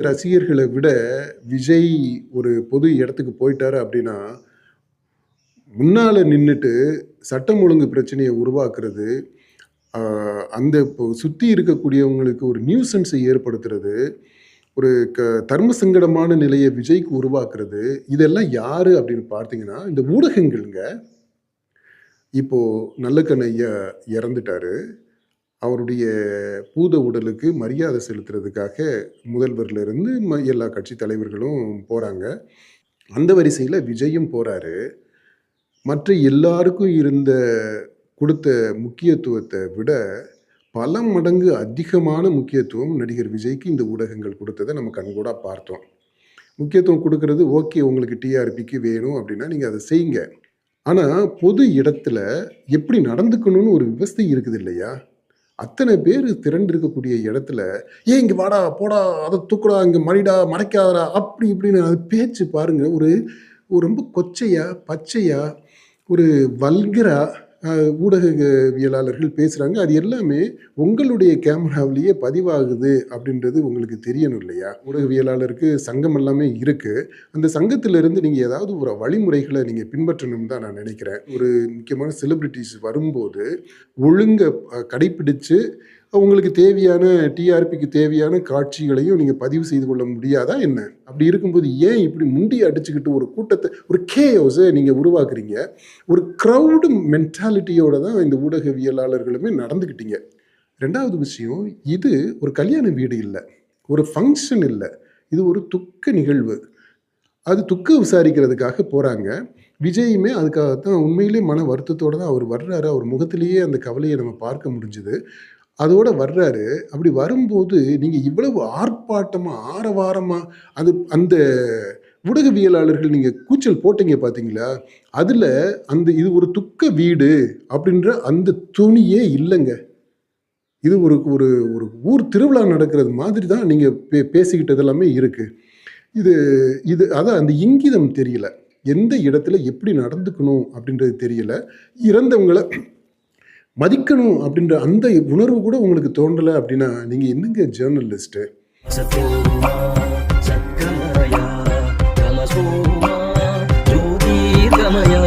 ரசிகர்களை விட விஜய் ஒரு பொது இடத்துக்கு போயிட்டாரு அப்படின்னா, முன்னால நின்னுட்டு சட்டம் ஒழுங்கு பிரச்சனைய உருவாக்குறது, அ அந்த இப்போ சுத்தி இருக்கக்கூடியவங்களுக்கு ஒரு நியூசன்ஸை ஏற்படுத்துறது, ஒரு தர்ம சங்கடமான நிலைய விஜய்க்கு உருவாக்குறது, இதெல்லாம் யாரு அப்படின்னு பார்த்தீங்கன்னா, இந்த ஊடகங்கள்ங்க. இப்போ நல்லக்கண்ணு ஐயா இறந்துட்டாரு. அவருடைய பூத உடலுக்கு மரியாதை செலுத்துறதுக்காக முதல்வர்ல இருந்து எல்லா கட்சி தலைவர்களும் போறாங்க. அந்த வரிசையில விஜயும் போறாரு. மற்ற எல்லாருக்கும் குடுத்த முக்கியத்துவத்த விட பல மடங்கு அதிகமான முக்கியத்துவம் நடிகர் விஜய்க்கு இந்த ஊடகங்கள் குடுத்தத நம்ம கண்கூடா பார்த்தோம். முக்கியத்துவம் குடுக்குறது ஓகே, உங்களுக்கு டிஆர்பிக்கு வேணும் அப்படின்னா நீங்க அத செய்யுங்க. ஆனா பொது இடத்துல எப்படி நடந்துக்கணும்னு ஒரு விவஸ்தை இருக்குது இல்லையா? அத்தனை பேரு திரண்டிருக்கக்கூடிய இடத்துல, "ஏய் இங்க வாடா, போடா, அத தூக்குடா, இங்க மடிடா, மறைக்காதடா" அப்படி இப்படின்னு அது பேச்சு பாருங்க. ஒரு ஒரு ரொம்ப கொச்சையா, பச்சையா, ஒரு வல்கரா அ ஊடகவியலாளர்கள் பேசுறாங்க. அது எல்லாமே உங்களுடைய கேமராவிலேயே பதிவாகுது அப்படின்றது உங்களுக்கு தெரியணும் இல்லையா? ஊடகவியலாளருக்கு சங்கம் எல்லாமே இருக்கு. அந்த சங்கத்திலிருந்து நீங்க ஏதாவது ஒரு வழிமுறைகள நீங்க பின்பற்றணும்னு தான் நான் நினைக்கிறேன். ஒரு முக்கியமான செலிபிரிட்டீஸ் வரும்போது, ஒழுங்க கடைப்பிடிச்சு உங்களுக்கு தேவையான டிஆர்பிக்கு தேவையான காட்சிகளையும் நீங்க பதிவு செய்து கொள்ள முடியாதா என்ன? அப்படி இருக்கும்போது ஏன் இப்படி முண்டி அடிச்சுக்கிட்டு ஒரு கூட்டத்த ஒரு கேயோஸ நீங்க உருவாக்குறீங்க? ஒரு கிரவுடு மென்டாலிட்டியோட தான் இந்த ஊடகவியலாளர்களுமே நடந்துக்கிட்டீங்க. 2வது விஷயம், இது ஒரு கல்யாண வீடு இல்ல. ஒரு ஃபங்ஷன் இல்ல. இது ஒரு துக்க நிகழ்வு. அது துக்கம் விசாரிக்கிறதுக்காக போறாங்க. விஜயுமே அதுக்காக தான் உண்மையிலேயே மன வருத்தத்தோட தான் அவர் வர்றாரு. அவர் முகத்திலேயே அந்த கவலைய நம்ம பார்க்க முடிஞ்சது. அதோட வர்றாரு. அப்படி வரும்போது, நீங்க இவ்வளவு ஆர்ப்பாட்டமா, ஆரவாரமா அந்த ஊடகவியலாளர்கள் நீங்க கூச்சல் போட்டீங்க பார்த்தீங்களா? அதுல இது ஒரு துக்க வீடு அப்படின்ற அந்த தொனியே இல்லங்க. இது ஒரு ஒரு ஒரு ஊர் திருவிழா நடக்கிறது மாதிரி தான் நீங்க பேசிக்கிட்டது எல்லாமே இருக்கு. இது இது அதான் அந்த இங்கிதம் தெரியல. எந்த இடத்துல எப்படி நடந்துக்கணும் அப்படின்றது தெரியல. இறந்தவங்கள மதிக்கணும் அப்படின்ற அந்த உணர்வு கூட உங்களுக்கு தோன்றல அப்படின்னா, நீங்க என்னங்க ஜர்னலிஸ்ட்டு? சத்யோமா சத்கமயா தமசோமா ஜோதிர்கமயா